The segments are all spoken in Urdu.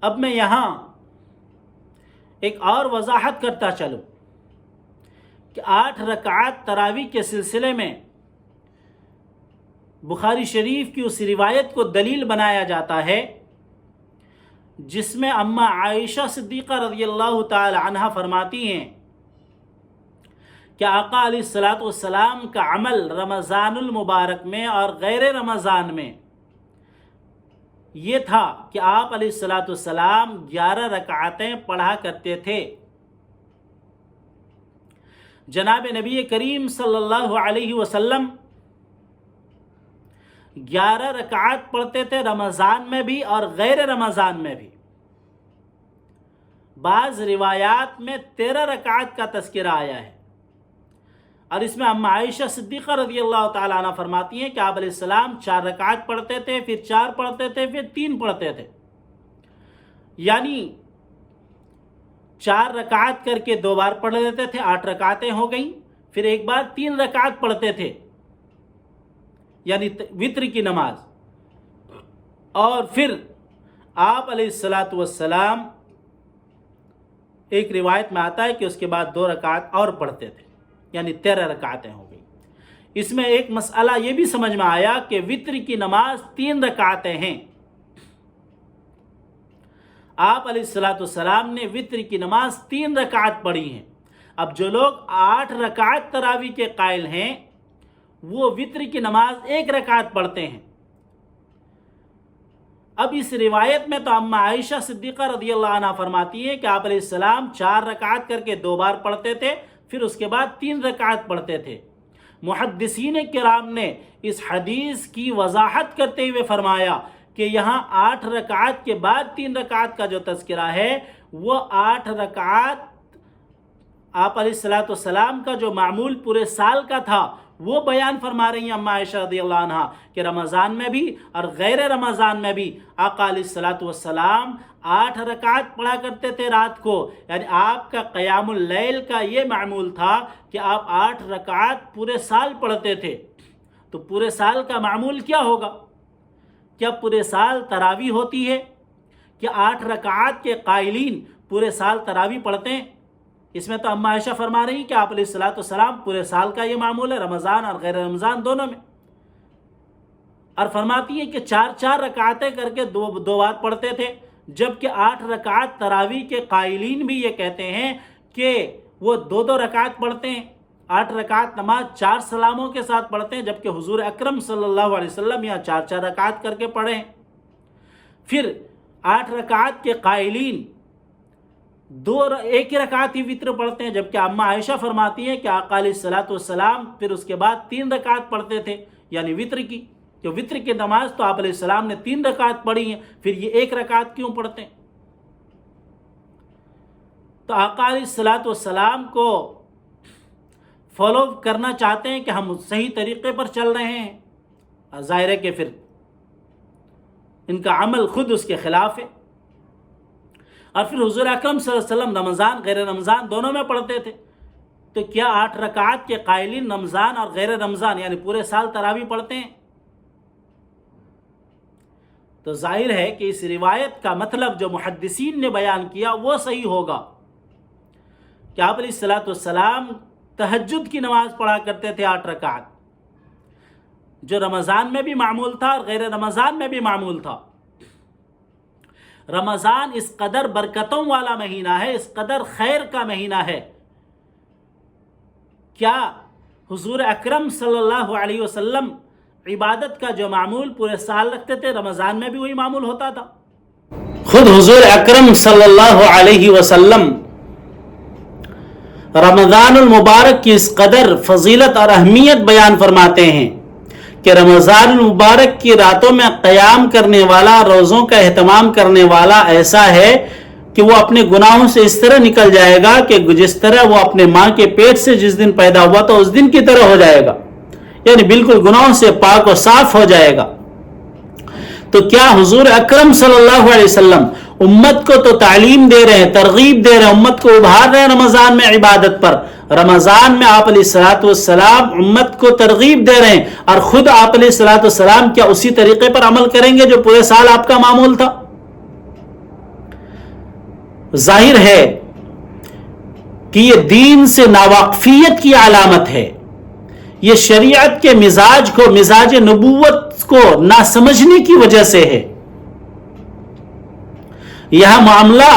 اب میں یہاں ایک اور وضاحت کرتا چلوں کہ 8 رکعات تراویح کے سلسلے میں بخاری شریف کی اس روایت کو دلیل بنایا جاتا ہے جس میں اماں عائشہ صدیقہ رضی اللہ تعالی عنہ فرماتی ہیں کہ آقا علیہ الصلوۃ والسلام کا عمل رمضان المبارک میں اور غیر رمضان میں یہ تھا کہ آپ علیہ الصلوۃ والسلام 11 رکعتیں پڑھا کرتے تھے۔ جناب نبی کریم صلی اللہ علیہ وسلم 11 رکعات پڑھتے تھے رمضان میں بھی اور غیر رمضان میں بھی۔ بعض روایات میں 13 رکعات کا تذکرہ آیا ہے، اور اس میں اماں عائشہ صدیقہ رضی اللہ تعالیٰ عنہ فرماتی ہیں کہ آپ علیہ السلام 4 رکعات پڑھتے تھے، پھر 4 پڑھتے تھے، پھر 3 پڑھتے تھے، یعنی 4 رکعات کر کے 2 بار پڑھ لیتے تھے، 8 رکعتیں ہو گئیں، پھر ایک بار 3 رکعات پڑھتے تھے، یعنی وتر کی نماز، اور پھر آپ علیہ الصلوۃ والسلام ایک روایت میں آتا ہے کہ اس کے بعد 2 رکعات اور پڑھتے تھے، یعنی 13 رکعتیں ہو گئی۔ اس میں ایک مسئلہ یہ بھی سمجھ میں آیا کہ وتر کی نماز 3 رکعتیں ہیں۔ آپ علیہ الصلوۃ والسلام نے وتر کی نماز 3 رکعت پڑھی ہیں۔ اب جو لوگ 8 رکعت تراویح کے قائل ہیں وہ وتر کی نماز 1 رکعت پڑھتے ہیں۔ اب اس روایت میں تو اماں عائشہ صدیقہ رضی اللہ عنہ فرماتی ہیں کہ آپ علیہ السلام 4 رکعت کر کے 2 بار پڑھتے تھے، پھر اس کے بعد 3 رکعت پڑھتے تھے۔ محدثین کرام نے اس حدیث کی وضاحت کرتے ہوئے فرمایا کہ یہاں 8 رکعت کے بعد 3 رکعت کا جو تذکرہ ہے وہ 8 رکعت آپ علیہ الصلوۃ والسلام کا جو معمول پورے سال کا تھا وہ بیان فرما رہی ہیں اماں عائشہ رضی اللہ عنہ کہ رمضان میں بھی اور غیر رمضان میں بھی آقا علیہ الصلوۃ والسلام 8 رکعت پڑھا کرتے تھے رات کو، یعنی آپ کا قیام اللیل کا یہ معمول تھا کہ آپ 8 رکعت پورے سال پڑھتے تھے۔ تو پورے سال کا معمول کیا ہوگا؟ کیا پورے سال تراویح ہوتی ہے؟ کیا 8 رکعات کے قائلین پورے سال تراویح پڑھتے ہیں؟ اس میں تو اماں عائشہ فرما رہی کہ آپ علیہ الصلوۃ والسلام پورے سال کا یہ معمول ہے، رمضان اور غیر رمضان دونوں میں، اور فرماتی ہیں کہ 4 رکعتیں کر کے 2 بار پڑھتے تھے، جبکہ 8 رکعت تراویح کے قائلین بھی یہ کہتے ہیں کہ وہ 2 رکعت پڑھتے ہیں۔ 8 رکعت نماز 4 سلاموں کے ساتھ پڑھتے ہیں، جبکہ حضور اکرم صلی اللہ علیہ وسلم یہاں 4 رکعت کر کے پڑھے ہیں۔ پھر 8 رکعت کے قائلین 1 رکعت ہی وتر پڑھتے ہیں، جبکہ اماں عائشہ فرماتی ہیں کہ آقا علیہ الصلوۃ والسلام پھر اس کے بعد 3 رکعت پڑھتے تھے، یعنی وتر کی، کہ وتر کی نماز تو آپ علیہ السلام نے 3 رکعت پڑھی ہیں، پھر یہ 1 رکعت کیوں پڑھتے ہیں؟ تو آقا علیہ الصلوۃ والسلام کو فالو کرنا چاہتے ہیں کہ ہم صحیح طریقے پر چل رہے ہیں، ظاہر ہے کہ پھر ان کا عمل خود اس کے خلاف ہے۔ اور پھر حضور اکرم صلی اللہ علیہ وسلم رمضان غیر رمضان دونوں میں پڑھتے تھے، تو کیا 8 رکعات کے قائلین رمضان اور غیر رمضان یعنی پورے سال تراویح پڑھتے ہیں؟ تو ظاہر ہے کہ اس روایت کا مطلب جو محدثین نے بیان کیا وہ صحیح ہوگا کہ آپ علیہ الصلوۃ والسلام تہجد کی نماز پڑھا کرتے تھے 8 رکعت، جو رمضان میں بھی معمول تھا اور غیر رمضان میں بھی معمول تھا۔ رمضان اس قدر برکتوں والا مہینہ ہے، اس قدر خیر کا مہینہ ہے، کیا حضور اکرم صلی اللہ علیہ وسلم عبادت کا جو معمول پورے سال رکھتے تھے رمضان میں بھی وہی معمول ہوتا تھا؟ خود حضور اکرم صلی اللہ علیہ وسلم رمضان المبارک کی اس قدر فضیلت اور اہمیت بیان فرماتے ہیں کہ رمضان المبارک کی راتوں میں قیام کرنے والا، روزوں کا اہتمام کرنے والا ایسا ہے کہ وہ اپنے گناہوں سے اس طرح نکل جائے گا کہ جس طرح وہ اپنے ماں کے پیٹ سے جس دن پیدا ہوا تو اس دن کی طرح ہو جائے گا، یعنی بالکل گناہوں سے پاک و صاف ہو جائے گا۔ تو کیا حضور اکرم صلی اللہ علیہ وسلم امت کو تو تعلیم دے رہے ہیں، ترغیب دے رہے ہیں، امت کو ابھار رہے ہیں رمضان میں عبادت پر، رمضان میں آپ علیہ الصلوۃ والسلام امت کو ترغیب دے رہے ہیں، اور خود آپ علیہ الصلوۃ والسلام کیا اسی طریقے پر عمل کریں گے جو پورے سال آپ کا معمول تھا؟ ظاہر ہے کہ یہ دین سے ناواقفیت کی علامت ہے، یہ شریعت کے مزاج کو، مزاج نبوت کو نہ سمجھنے کی وجہ سے ہے۔ یہاں معاملہ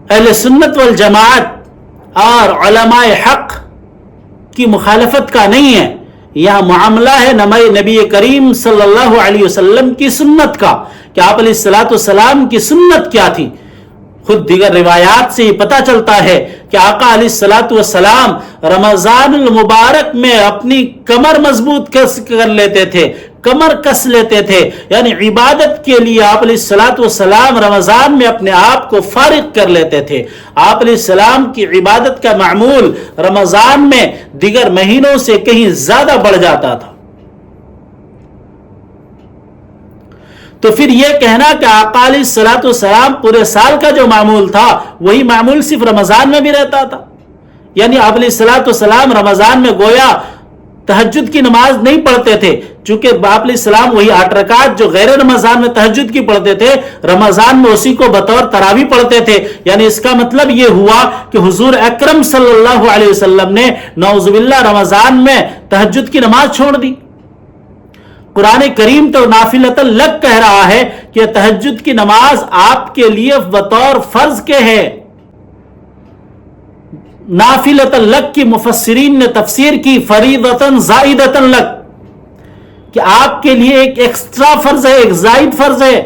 اہل سنت والجماعت اور علماء حق کی مخالفت کا نہیں ہے، یہاں معاملہ ہے نبی کریم صلی اللہ علیہ وسلم کی سنت کا، کہ آپ علیہ السلام کی سنت کیا تھی۔ خود دیگر روایات سے یہ پتہ چلتا ہے کہ آقا علیہ السلام رمضان المبارک میں اپنی کمر مضبوط کر لیتے تھے، کمر کس لیتے تھے، یعنی عبادت کے لیے آپ علیہ السلام رمضان میں اپنے آپ کو فارغ کر لیتے تھے۔ آپ علیہ السلام کی عبادت کا معمول رمضان میں دیگر مہینوں سے کہیں زیادہ بڑھ جاتا تھا۔ تو پھر یہ کہنا کہ آقا علیہ السلام پورے سال کا جو معمول تھا وہی معمول صرف رمضان میں بھی رہتا تھا، یعنی آپ علیہ السلام رمضان میں گویا تہجد کی نماز نہیں پڑھتے تھے، چونکہ آپ علیہ السلام وہی 8 رکعت جو غیر رمضان میں تہجد کی پڑھتے تھے رمضان میں اسی کو بطور تراویح پڑھتے تھے۔ یعنی اس کا مطلب یہ ہوا کہ حضور اکرم صلی اللہ علیہ وسلم نے نعوذ باللہ رمضان میں تہجد کی نماز چھوڑ دی۔ قرآن کریم تو نافلۃ لک کہہ رہا ہے کہ تہجد کی نماز آپ کے لیے بطور فرض کے ہے۔ نافلۃ لک کی مفسرین نے تفسیر کی فریضۃ زائدۃ لک، کہ آپ کے لیے ایک ایکسٹرا فرض ہے، ایک زائد فرض ہے۔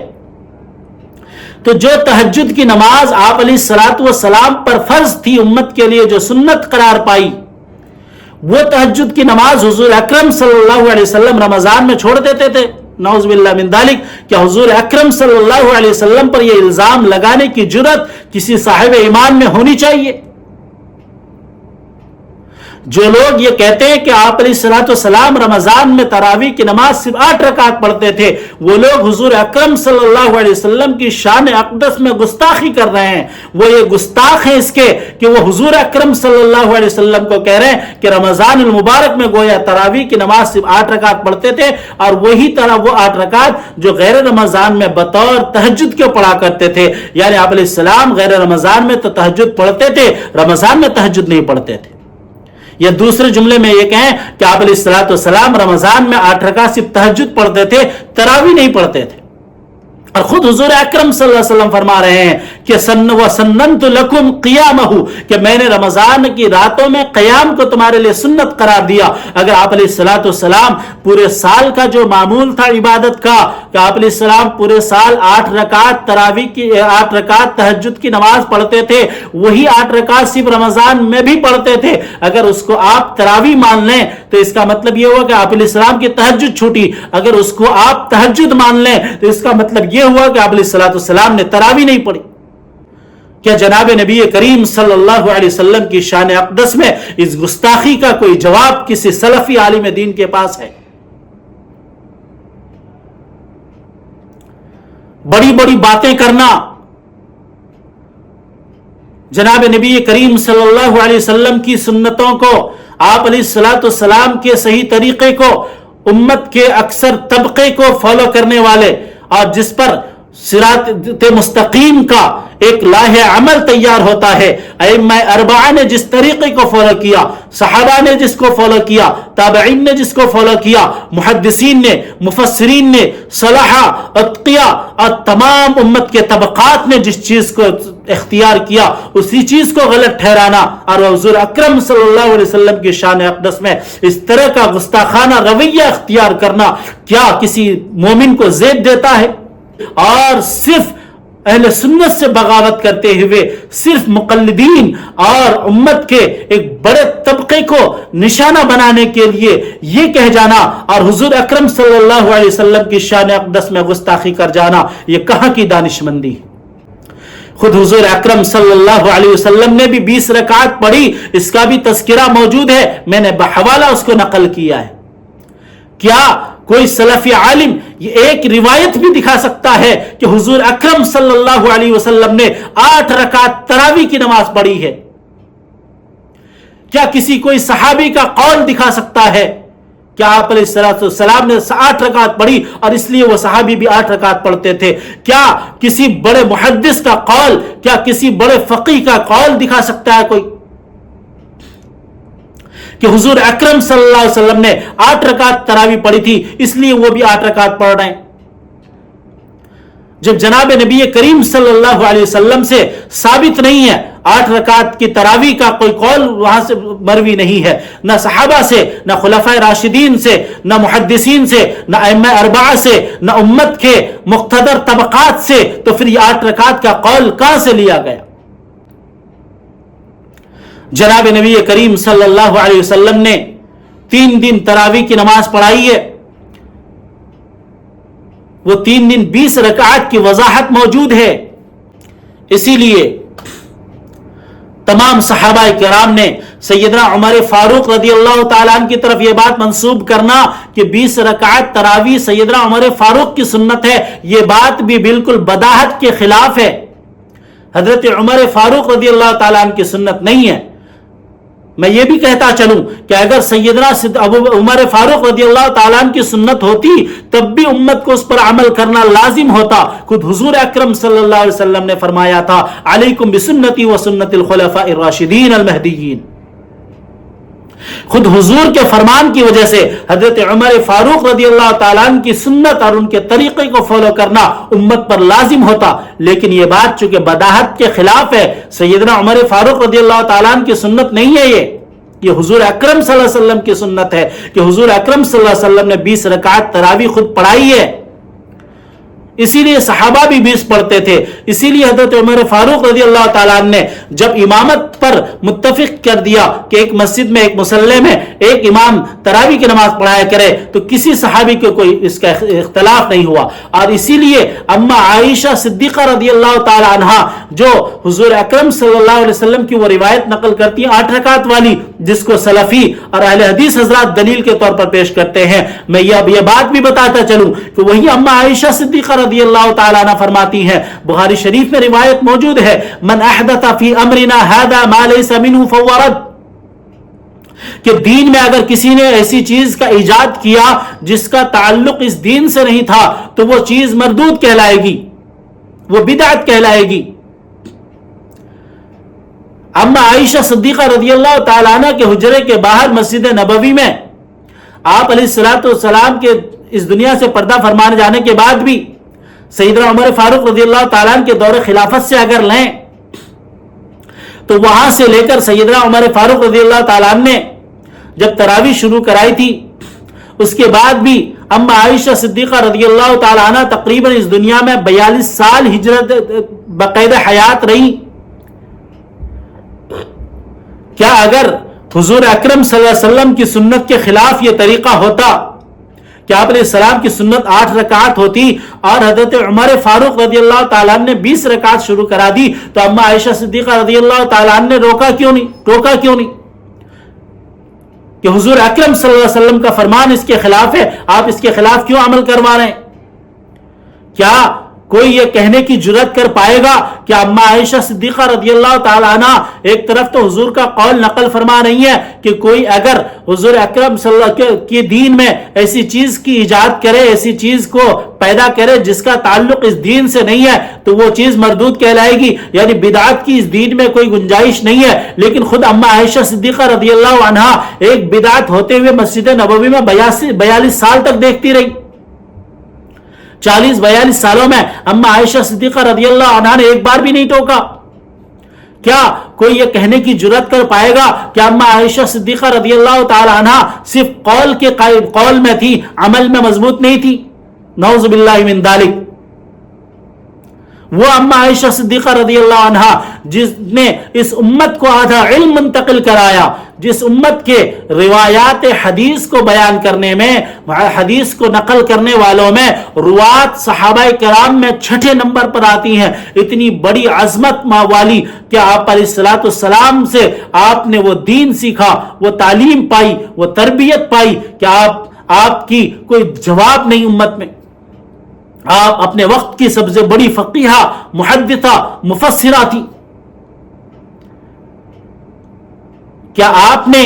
تو جو تہجد کی نماز آپ علیہ السلام پر فرض تھی، امت کے لیے جو سنت قرار پائی، وہ تہجد کی نماز حضور اکرم صلی اللہ علیہ وسلم رمضان میں چھوڑ دیتے تھے۔ نعوذ باللہ من ذالک، کہ حضور اکرم صلی اللہ علیہ وسلم پر یہ الزام لگانے کی جرأت کسی صاحب ایمان میں ہونی چاہیے۔ جو لوگ یہ کہتے ہیں کہ آپ علیہ السلام رمضان میں تراویح کی نماز صرف 8 رکعت پڑھتے تھے، وہ لوگ حضور اکرم صلی اللہ علیہ وسلم کی شان اقدس میں گستاخی کر رہے ہیں۔ وہ یہ گستاخ ہیں اس کے کہ وہ حضور اکرم صلی اللہ علیہ وسلم کو کہہ رہے ہیں کہ رمضان المبارک میں گویا تراویح کی نماز صرف 8 رکعت پڑھتے تھے، اور وہی طرح وہ 8 رکعت جو غیر رمضان میں بطور تہجد کے پڑھا کرتے تھے، یعنی آپ علیہ السلام غیر رمضان میں تو تہجد پڑھتے تھے، رمضان میں تہجد نہیں پڑھتے تھے۔ یا دوسرے جملے میں یہ کہیں کہ آپ علیہ السلام رمضان میں 8 رکعت صرف تہجد پڑھتے تھے، تراویح نہیں پڑھتے تھے۔ اور خود حضور اکرم صلی اللہ علیہ وسلم فرما رہے ہیں کہ وَسَنَّنْتُ لَكُمْ قِيَامَهُ، کہ میں نے رمضان کی راتوں میں قیام کو تمہارے لیے سنت قرار دیا۔ اگر آپ علیہ السلام پورے سال کا جو معمول تھا عبادت کا، کہ آپ علیہ السلام پورے سال 8 رکعت تراویح کی 8 رکعت تہجد کی نماز پڑھتے تھے، وہی 8 رکعت صرف رمضان میں بھی پڑھتے تھے، اگر اس کو آپ تراویح مان لیں تو اس کا مطلب یہ ہوا کہ آپ علیہ السلام کی تہجد چھوٹی۔ اگر اس کو آپ تہجد مان لیں تو اس کا مطلب یہ ہوا کہ آپ علیہ السلام نے تراویح نہیں پڑھی۔ کیا جناب نبی کریم صلی اللہ علیہ وسلم کی شان اقدس میں اس گستاخی کا کوئی جواب کسی سلفی عالم دین کے پاس ہے؟ بڑی بڑی باتیں کرنا، جناب نبی کریم صلی اللہ علیہ وسلم کی سنتوں کو، آپ علیہ السلام کے صحیح طریقے کو، امت کے اکثر طبقے کو فالو کرنے والے، اور جس پر صراط مستقیم کا ایک لاہ عمل تیار ہوتا ہے۔ ائمہ اربعہ نے جس طریقے کو فالو کیا، صحابہ نے جس کو فالو کیا، تابعین نے جس کو فالو کیا، محدثین نے، مفسرین نے، صلحاء، اتقیاء اور تمام امت کے طبقات نے جس چیز کو اختیار کیا، اسی چیز کو غلط ٹھہرانا اور حضور اکرم صلی اللہ علیہ وسلم کی شان اقدس میں اس طرح کا گستاخانہ رویہ اختیار کرنا کیا کسی مومن کو زیب دیتا ہے؟ اور صرف اہل سنت سے بغاوت کرتے ہوئے صرف مقلدین اور امت کے ایک بڑے طبقے کو نشانہ بنانے کے لیے یہ کہہ جانا اور حضور اکرم صلی اللہ علیہ وسلم کی شان اقدس میں گستاخی کر جانا، یہ کہاں کی دانش مندی؟ خود حضور اکرم صلی اللہ علیہ وسلم نے بھی 20 رکعت پڑھی، اس کا بھی تذکرہ موجود ہے، میں نے بحوالہ اس کو نقل کیا ہے۔ کیا کوئی سلفی عالم یہ ایک روایت بھی دکھا سکتا ہے کہ حضور اکرم صلی اللہ علیہ وسلم نے 8 رکعت تراویح کی نماز پڑھی ہے؟ کیا کسی کوئی صحابی کا قول دکھا سکتا ہے کیا آپ علیہ السلام نے 8 رکعت پڑھی اور اس لیے وہ صحابی بھی 8 رکعت پڑھتے تھے؟ کیا کسی بڑے محدث کا قول، کیا کسی بڑے فقیہ کا قول دکھا سکتا ہے کوئی کہ حضور اکرم صلی اللہ علیہ وسلم نے 8 رکعت تراویح پڑھی تھی اس لیے وہ بھی 8 رکعت پڑھ رہے ہیں؟ جب جناب نبی کریم صلی اللہ علیہ وسلم سے ثابت نہیں ہے 8 رکعت کی تراویح کا کوئی قول وہاں سے مروی نہیں ہے، نہ صحابہ سے، نہ خلفائے راشدین سے، نہ محدثین سے، نہ ائمہ اربعہ سے، نہ امت کے مقتدر طبقات سے، تو پھر یہ 8 رکعت کا قول کہاں سے لیا گیا؟ جناب نبی کریم صلی اللہ علیہ وسلم نے 3 دن تراویح کی نماز پڑھائی ہے، وہ 3 دن 20 رکعت کی وضاحت موجود ہے۔ اسی لیے تمام صحابہ کرام نے سیدنا عمر فاروق رضی اللہ تعالیٰ عنہ کی طرف یہ بات منسوب کرنا کہ 20 رکعت تراویح سیدنا عمر فاروق کی سنت ہے، یہ بات بھی بالکل بداہت کے خلاف ہے۔ حضرت عمر فاروق رضی اللہ تعالیٰ عنہ کی سنت نہیں ہے۔ میں یہ بھی کہتا چلوں کہ اگر سیدنا عمر فاروق رضی اللہ تعالیٰ عنہ کی سنت ہوتی تب بھی امت کو اس پر عمل کرنا لازم ہوتا۔ خود حضور اکرم صلی اللہ علیہ وسلم نے فرمایا تھا علیکم بسنتی و سنت الخلفاء الراشدین المہدیین۔ خود حضور کے فرمان کی وجہ سے حضرت عمر فاروق رضی اللہ تعالیٰ عنہ کی سنت اور ان کے طریقے کو فالو کرنا امت پر لازم ہوتا، لیکن یہ بات چونکہ بداہت کے خلاف ہے، سیدنا عمر فاروق رضی اللہ تعالیٰ عنہ کی سنت نہیں ہے، یہ حضور اکرم صلی اللہ علیہ وسلم کی سنت ہے کہ حضور اکرم صلی اللہ علیہ وسلم نے 20 رکعت تراویح خود پڑھائی ہے۔ اسی لیے صحابہ بھی 20 پڑھتے تھے۔ اسی لیے حضرت عمر فاروق رضی اللہ تعالیٰ عنہ نے جب امامت پر متفق کر دیا کہ ایک مسجد میں ایک مصلی میں ایک امام تراویح کی نماز پڑھایا کرے تو کسی صحابی کو کوئی اس کا اختلاف نہیں ہوا، اور اسی لیے اما عائشہ صدیقہ رضی اللہ تعالیٰ عنہ جو حضور اکرم صلی اللہ علیہ وسلم کی وہ روایت نقل کرتی ہیں 8 رکعت والی، جس کو سلفی اور اہل حدیث حضرات دلیل کے طور پر پیش کرتے ہیں، میں یہ بات بھی بتاتا چلوں کہ وہی اما عائشہ صدیقہ رضی اللہ تعالیٰ عنہ فرماتی ہیں، بخاری شریف میں روایت موجود ہے، من احدث فی امرنا هذا ما ليس منه فهو رد، کہ دین میں اگر کسی نے ایسی چیز کا ایجاد کیا جس کا تعلق اس دین سے نہیں تھا تو وہ چیز مردود کہلائے گی، وہ بدعت کہلائے گی۔ اما عائشہ صدیقہ رضی اللہ تعالیٰ عنہ کے حجرے کے باہر مسجد نبوی میں آپ علیہ السلام کے اس دنیا سے پردہ فرمانے جانے کے بعد بھی سیدنا عمر فاروق رضی اللہ تعالیٰ عنہ کے دور خلافت سے اگر لیں تو وہاں سے لے کر سیدنا عمر فاروق رضی اللہ تعالیٰ عنہ نے جب تراویح شروع کرائی تھی اس کے بعد بھی اما عائشہ صدیقہ رضی اللہ تعالیٰ عنہ تقریباً اس دنیا میں 42 سال ہجرت باقاعدہ حیات رہی۔ کیا اگر حضور اکرم صلی اللہ علیہ وسلم کی سنت کے خلاف یہ طریقہ ہوتا کہ آپ علیہ السلام کی سنت 8 رکعت ہوتی اور حضرت عمر فاروق رضی اللہ تعالیٰ عنہ نے 20 رکعت شروع کرا دی تو اما عائشہ صدیقہ رضی اللہ تعالیٰ عنہ نے ٹوکا کیوں نہیں کہ حضور اکرم صلی اللہ علیہ وسلم کا فرمان اس کے خلاف ہے، آپ اس کے خلاف کیوں عمل کروا رہے ہیں؟ کیا کوئی یہ کہنے کی جرات کر پائے گا کہ اما عائشہ صدیقہ رضی اللہ تعالیٰ عنہ ایک طرف تو حضور کا قول نقل فرما رہی ہے کہ کوئی اگر حضور اکرم صلی اللہ علیہ وسلم کے دین میں ایسی چیز کی ایجاد کرے، ایسی چیز کو پیدا کرے جس کا تعلق اس دین سے نہیں ہے تو وہ چیز مردود کہلائے گی، یعنی بدعت کی اس دین میں کوئی گنجائش نہیں ہے۔ لیکن خود اما عائشہ صدیقہ رضی اللہ عنہ ایک بدعت ہوتے ہوئے مسجد نبوی میں 42 سال تک دیکھتی رہی۔ 40-42 سالوں میں اما عائشہ صدیقہ رضی اللہ عنہ نے ایک بار بھی نہیں ٹوکا۔ کیا کوئی یہ کہنے کی جرات کر پائے گا کہ اما عائشہ صدیقہ رضی اللہ تعالی عنہ صرف قول میں تھی، عمل میں مضبوط نہیں تھی؟ نعوذ باللہ من ذالک۔ وہ اما عائشہ صدیقہ رضی اللہ عنہ جس نے اس امت کو آدھا علم منتقل کرایا، جس امت کے روایات حدیث کو بیان کرنے میں، حدیث کو نقل کرنے والوں میں روات صحابہ کرام میں 6 نمبر پر آتی ہیں، اتنی بڑی عظمت والی کہ آپ علیہ السلام سے آپ نے وہ دین سیکھا، وہ تعلیم پائی، وہ تربیت پائی کہ آپ کی کوئی جواب نہیں امت میں۔ آپ اپنے وقت کی سب سے بڑی فقیہہ، محدثہ، مفسرہ تھی۔ کیا آپ نے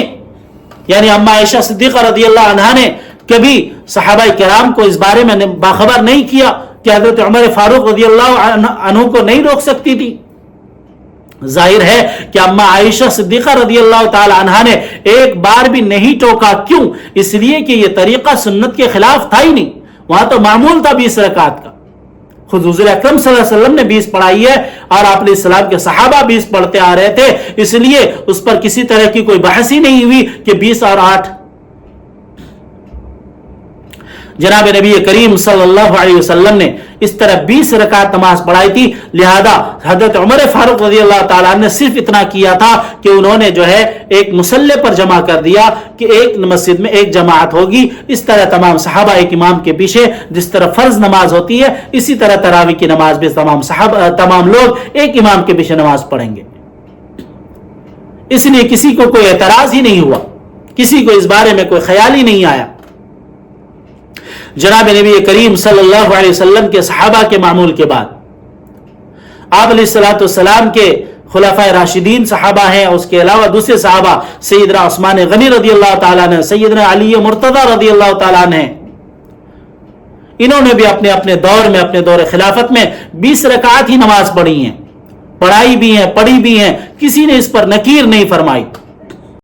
یعنی اما عائشہ صدیقہ رضی اللہ عنہا نے کبھی صحابہ کرام کو اس بارے میں باخبر نہیں کیا کہ حضرت عمر فاروق رضی اللہ عنہ کو نہیں روک سکتی تھی؟ ظاہر ہے کہ اما عائشہ صدیقہ رضی اللہ تعالی عنہا نے ایک بار بھی نہیں ٹوکا. کیوں؟ اس لیے کہ یہ طریقہ سنت کے خلاف تھا ہی نہیں. وہاں تو معمول تھا 20 رکعت کا. خود حضور اکرم صلی اللہ علیہ وسلم نے 20 پڑھائی ہے اور آپ علیہ السلام کے صحابہ 20 پڑھتے آ رہے تھے، اس لیے اس پر کسی طرح کی کوئی بحث ہی نہیں ہوئی کہ 20 اور 8. جناب نبی کریم صلی اللہ علیہ وسلم نے اس طرح 20 رکعت نماز پڑھائی تھی. لہذا حضرت عمر فاروق رضی اللہ تعالیٰ عنہ نے صرف اتنا کیا تھا کہ انہوں نے جو ہے ایک مصلی پر جمع کر دیا کہ ایک مسجد میں ایک جماعت ہوگی. اس طرح تمام صحابہ ایک امام کے پیچھے، جس طرح فرض نماز ہوتی ہے اسی طرح تراویح کی نماز بھی تمام لوگ ایک امام کے پیچھے نماز پڑھیں گے. اس لیے کسی کو کوئی اعتراض ہی نہیں ہوا، کسی کو اس بارے میں کوئی خیال ہی نہیں آیا. جناب نبی کریم صلی اللہ علیہ وسلم کے صحابہ کے معمول کے بعد آپ علیہ السلام کے خلفائے راشدین صحابہ ہیں، اس کے علاوہ دوسرے صحابہ سیدنا عثمان غنی رضی اللہ تعالیٰ عنہ، سیدنا علی مرتضی رضی اللہ تعالیٰ عنہ، انہوں نے بھی اپنے اپنے دور میں، اپنے دور خلافت میں 20 رکعات ہی نماز پڑھی ہیں، پڑھائی بھی ہیں، پڑھی بھی ہیں. کسی نے اس پر نکیر نہیں فرمائی.